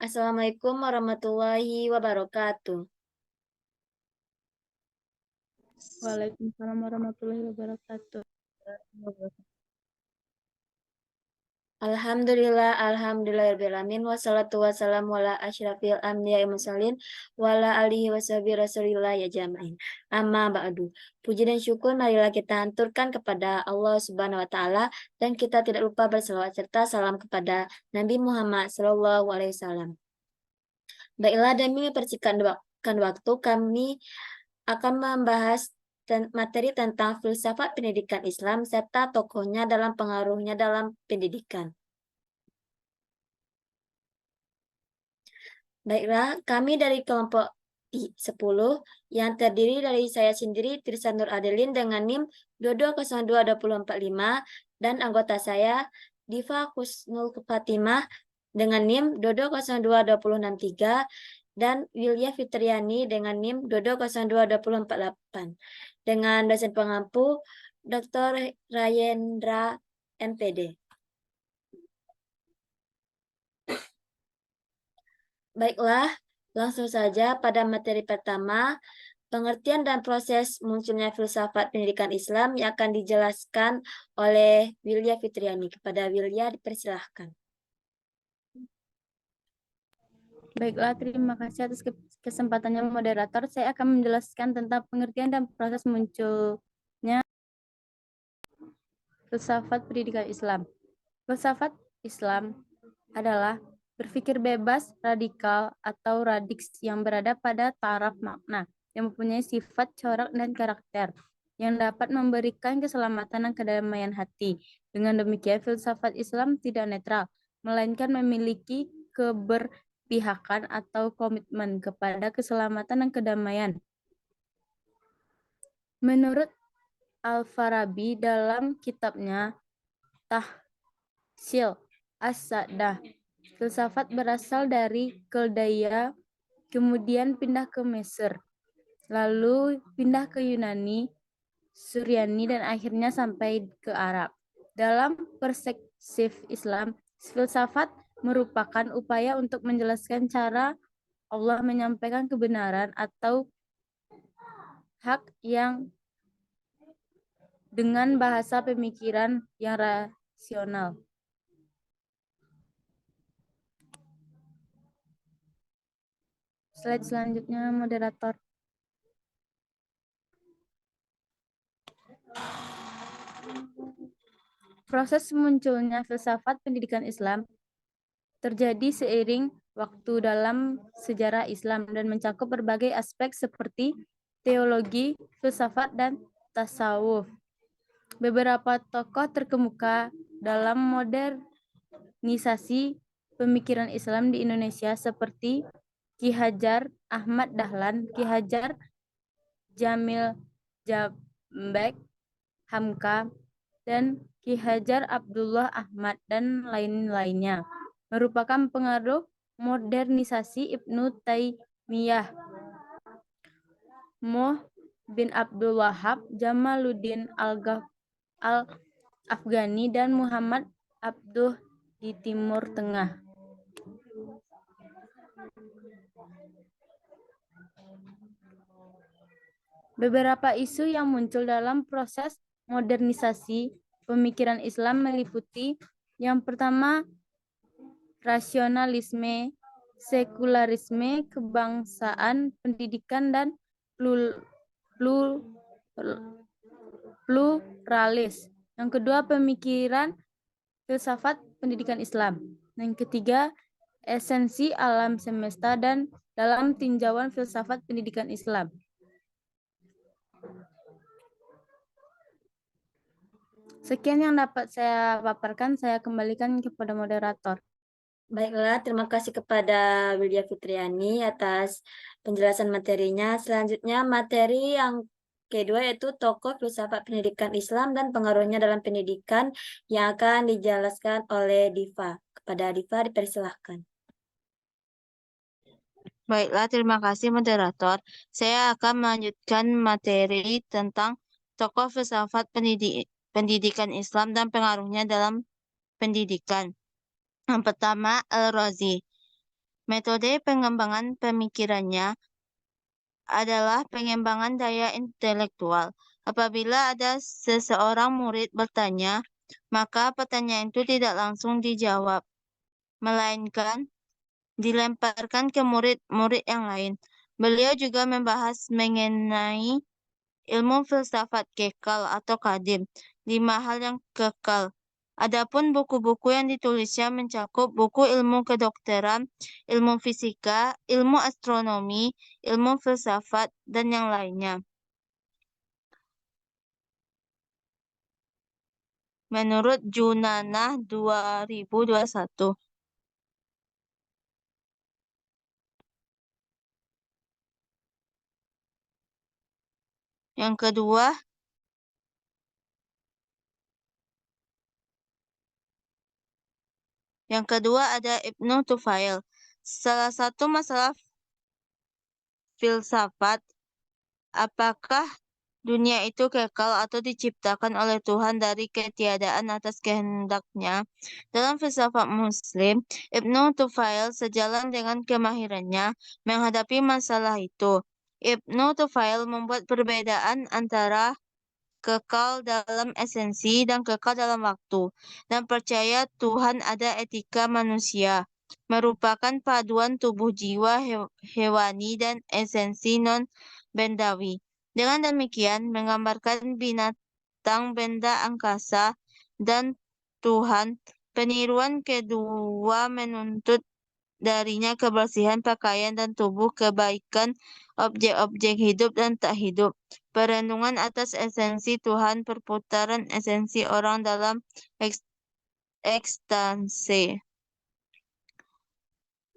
Assalamualaikum warahmatullahi wabarakatuh. Waalaikumsalam warahmatullahi wabarakatuh. Alhamdulillahirrahmanirrahim. Wassalatu wassalamu ala asyrafil anbiya'i mursalin wa ala alihi washabihi rasulillah ya jama'in. Amma ba'du. Puji dan syukur marilah kita hanturkan kepada Allah Subhanahu wa taala dan kita tidak lupa berselawat serta salam kepada Nabi Muhammad sallallahu alaihi wasallam. Baiklah, demi mempersingkat waktu, kami akan membahas materi tentang filsafat pendidikan Islam serta tokohnya dalam pengaruhnya dalam pendidikan. Baiklah, kami dari kelompok 10 yang terdiri dari saya sendiri, Tirsa Nur Adelin dengan NIM 22022045 dan anggota saya, Diva Husnul Fatimah dengan NIM 22022063 dan Wilya Fitriani dengan NIM 22022048 dengan dosen pengampu Dr. Rayendra MPD. Baiklah, langsung saja pada materi pertama, pengertian dan proses munculnya filsafat pendidikan Islam yang akan dijelaskan oleh Wilya Fitriani. Kepada Wilya dipersilahkan. Baiklah, terima kasih atas kesempatannya moderator. Saya akan menjelaskan tentang pengertian dan proses munculnya filsafat pendidikan Islam. Filsafat Islam adalah berpikir bebas, radikal, atau radix yang berada pada taraf makna, yang mempunyai sifat, corak, dan karakter, yang dapat memberikan keselamatan dan kedamaian hati. Dengan demikian, filsafat Islam tidak netral, melainkan memiliki keberpihakan atau komitmen kepada keselamatan dan kedamaian. Menurut Al-Farabi dalam kitabnya Tahsil As-Sa'dah, filsafat berasal dari Keldaya, kemudian pindah ke Mesir, lalu pindah ke Yunani, Suryani, dan akhirnya sampai ke Arab. Dalam perspektif Islam, filsafat merupakan upaya untuk menjelaskan cara Allah menyampaikan kebenaran atau hak yang dengan bahasa pemikiran yang rasional. Slide selanjutnya, moderator. Proses munculnya filsafat pendidikan Islam terjadi seiring waktu dalam sejarah Islam dan mencakup berbagai aspek seperti teologi, filsafat, dan tasawuf. Beberapa tokoh terkemuka dalam modernisasi pemikiran Islam di Indonesia seperti Ki Hajar Ahmad Dahlan, Ki Hajar Jamil Jambek Hamka, dan Ki Hajar Abdullah Ahmad, dan lain-lainnya, merupakan pengaruh modernisasi Ibnu Taimiyah, Moh bin Abdul Wahab, Jamaluddin Al-Afghani, dan Muhammad Abduh di Timur Tengah. Beberapa isu yang muncul dalam proses modernisasi pemikiran Islam meliputi yang pertama, rasionalisme, sekularisme, kebangsaan, pendidikan, dan pluralis. Yang kedua, pemikiran filsafat pendidikan Islam. Yang ketiga, esensi alam semesta dan dalam tinjauan filsafat pendidikan Islam. Sekian yang dapat saya paparkan, saya kembalikan kepada moderator. Baiklah, terima kasih kepada Wilya Fitriani atas penjelasan materinya. Selanjutnya materi yang kedua yaitu tokoh filsafat pendidikan Islam dan pengaruhnya dalam pendidikan yang akan dijelaskan oleh Diva. Kepada Diva dipersilahkan. Baiklah, terima kasih moderator. Saya akan melanjutkan materi tentang tokoh filsafat pendidikan Islam dan pengaruhnya dalam pendidikan. Yang pertama, Al-Razi. Metode pengembangan pemikirannya adalah pengembangan daya intelektual. Apabila ada seseorang murid bertanya, maka pertanyaan itu tidak langsung dijawab, melainkan dilemparkan ke murid-murid yang lain. Beliau juga membahas mengenai ilmu filsafat kekal atau kadim, 5 hal yang kekal. Adapun buku-buku yang ditulisnya mencakup buku ilmu kedokteran, ilmu fisika, ilmu astronomi, ilmu filsafat, dan yang lainnya. Menurut Junanah 2021. Yang kedua ada Ibnu Tufail. Salah satu masalah filsafat, apakah dunia itu kekal atau diciptakan oleh Tuhan dari ketiadaan atas kehendaknya? Dalam filsafat Muslim, Ibnu Tufail sejalan dengan kemahirannya menghadapi masalah itu. Ibnu Tufail membuat perbedaan antara kekal dalam esensi dan kekal dalam waktu, dan percaya Tuhan ada etika manusia, merupakan paduan tubuh jiwa hewani dan esensi non-bendawi. Dengan demikian, menggambarkan binatang benda angkasa dan Tuhan, peniruan kedua menuntut darinya kebersihan pakaian dan tubuh, kebaikan objek-objek hidup dan tak hidup, perenungan atas esensi Tuhan, perputaran esensi orang dalam ekstase.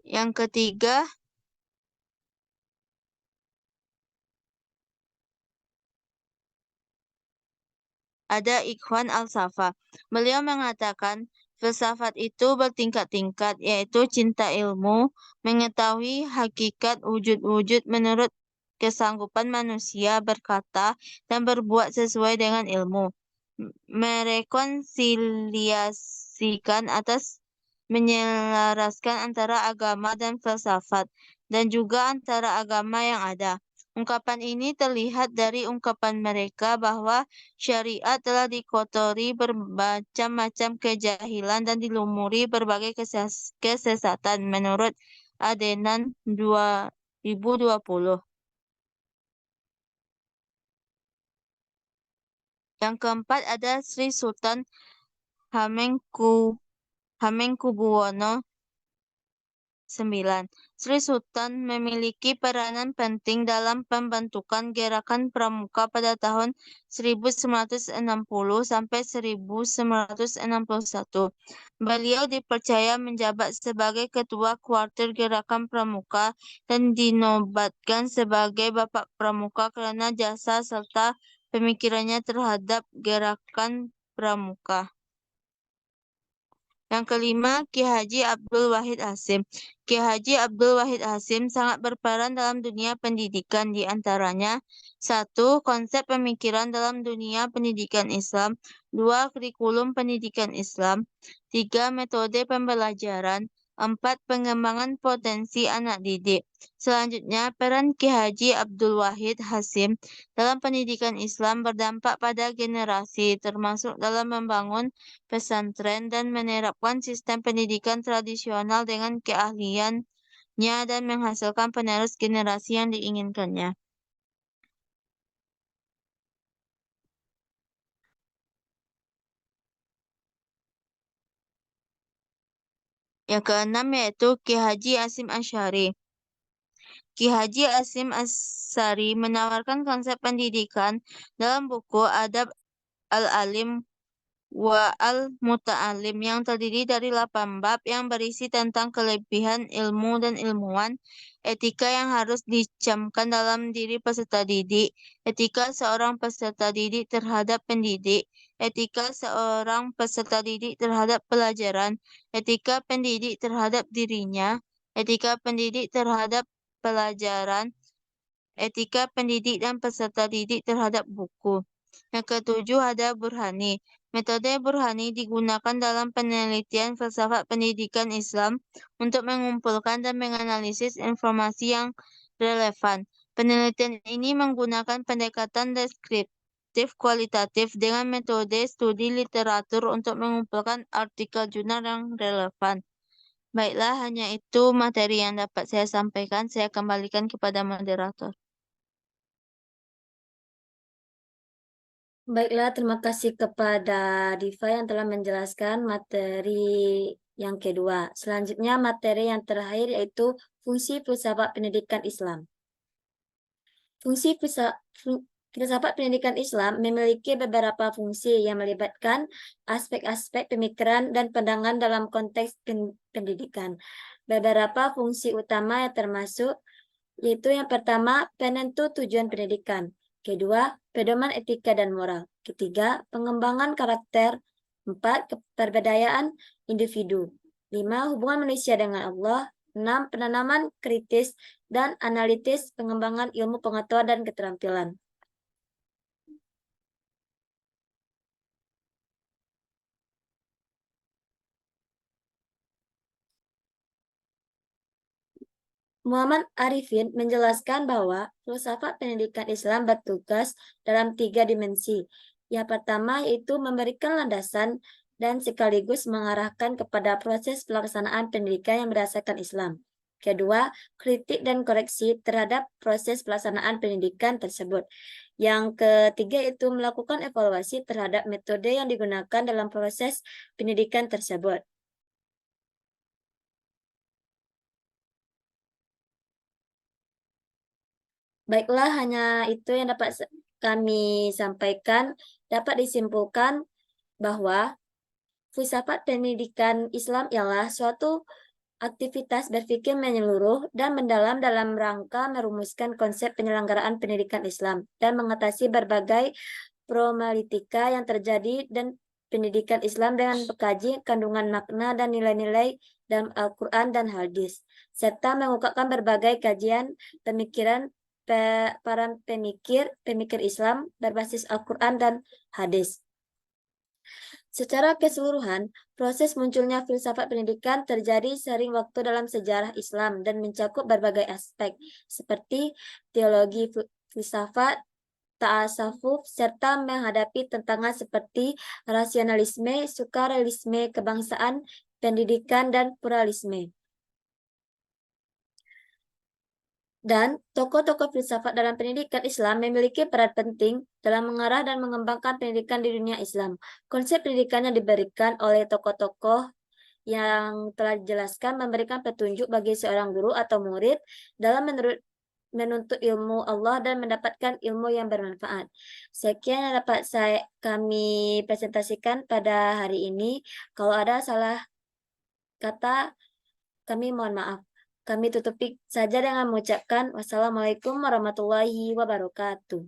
Yang ketiga, ada Ikhwan Al-Safa. Beliau mengatakan, filsafat itu bertingkat-tingkat, yaitu cinta ilmu, mengetahui hakikat wujud-wujud menurut kesanggupan manusia berkata dan berbuat sesuai dengan ilmu. Merekonsiliasikan atas menyelaraskan antara agama dan filsafat, dan juga antara agama yang ada. Ungkapan ini terlihat dari ungkapan mereka bahwa syariat telah dikotori bermacam-macam kejahilan dan dilumuri berbagai kesesatan menurut Adenan 2020. Yang keempat ada Sri Sultan Hamengkubuwono IX. Sri Sultan memiliki peranan penting dalam pembentukan gerakan pramuka pada tahun 1960 sampai 1961. Beliau dipercaya menjabat sebagai ketua kuartir gerakan pramuka dan dinobatkan sebagai Bapak Pramuka karena jasa serta pemikirannya terhadap gerakan pramuka. Yang kelima, Ki Haji Abdul Wahid Hasyim. Ki Haji Abdul Wahid Hasyim sangat berperan dalam dunia pendidikan, di antaranya 1. Konsep pemikiran dalam dunia pendidikan Islam. 2. Kurikulum pendidikan Islam. 3. Metode pembelajaran. 4. Pengembangan potensi anak didik. Selanjutnya, peran Ki Haji Abdul Wahid Hasyim dalam pendidikan Islam berdampak pada generasi, termasuk dalam membangun pesantren dan menerapkan sistem pendidikan tradisional dengan keahliannya dan menghasilkan penerus generasi yang diinginkannya. Yang keenam yaitu Ki Haji Hasyim Asy'ari. Ki Haji Hasyim Asy'ari menawarkan konsep pendidikan dalam buku Adab Al-Alim wa Al-Muta'alim yang terdiri dari 8 bab yang berisi tentang kelebihan ilmu dan ilmuwan, etika yang harus dicamkan dalam diri peserta didik, etika seorang peserta didik terhadap pendidik, etika seorang peserta didik terhadap pelajaran, etika pendidik terhadap dirinya, etika pendidik terhadap pelajaran, etika pendidik dan peserta didik terhadap buku. Yang ketujuh ada Burhani. Metode Burhani digunakan dalam penelitian filsafat pendidikan Islam untuk mengumpulkan dan menganalisis informasi yang relevan. Penelitian ini menggunakan pendekatan deskriptif kualitatif dengan metode studi literatur untuk mengumpulkan artikel jurnal yang relevan. Baiklah, hanya itu materi yang dapat saya sampaikan. Saya kembalikan kepada moderator. Baiklah, terima kasih kepada Diva yang telah menjelaskan materi yang kedua. Selanjutnya materi yang terakhir yaitu fungsi filsafat pendidikan Islam. Fungsi filsafat pendidikan Islam memiliki beberapa fungsi yang melibatkan aspek-aspek pemikiran dan pandangan dalam konteks pendidikan. Beberapa fungsi utama yang termasuk yaitu yang pertama, penentu tujuan pendidikan. Kedua, pedoman etika dan moral. Ketiga, pengembangan karakter. 4, keperbedayaan individu. 5, hubungan manusia dengan Allah. 6, penanaman kritis dan analitis, pengembangan ilmu pengetahuan dan keterampilan. Muhammad Arifin menjelaskan bahwa filsafat pendidikan Islam bertugas dalam 3 dimensi. Yang pertama yaitu memberikan landasan dan sekaligus mengarahkan kepada proses pelaksanaan pendidikan yang berdasarkan Islam. Kedua, kritik dan koreksi terhadap proses pelaksanaan pendidikan tersebut. Yang ketiga itu melakukan evaluasi terhadap metode yang digunakan dalam proses pendidikan tersebut. Baiklah, hanya itu yang dapat kami sampaikan. Dapat disimpulkan bahwa filsafat pendidikan Islam ialah suatu aktivitas berpikir menyeluruh dan mendalam dalam rangka merumuskan konsep penyelenggaraan pendidikan Islam dan mengatasi berbagai problematika yang terjadi dan pendidikan Islam dengan mengkaji kandungan makna dan nilai-nilai dalam Al-Quran dan hadis, serta mengungkapkan berbagai kajian pemikiran para pemikir Islam berbasis Al-Quran dan hadis. Secara keseluruhan, proses munculnya filsafat pendidikan terjadi sering waktu dalam sejarah Islam dan mencakup berbagai aspek, seperti teologi filsafat, ta'asawuf, serta menghadapi tantangan seperti rasionalisme, sukarealisme, kebangsaan, pendidikan, dan pluralisme. Dan tokoh-tokoh filsafat dalam pendidikan Islam memiliki peran penting dalam mengarah dan mengembangkan pendidikan di dunia Islam. Konsep pendidikan yang diberikan oleh tokoh-tokoh yang telah dijelaskan memberikan petunjuk bagi seorang guru atau murid dalam menuntut ilmu Allah dan mendapatkan ilmu yang bermanfaat. Sekian yang dapat kami presentasikan pada hari ini. Kalau ada salah kata, kami mohon maaf. Kami tutupi saja dengan mengucapkan wassalamualaikum warahmatullahi wabarakatuh.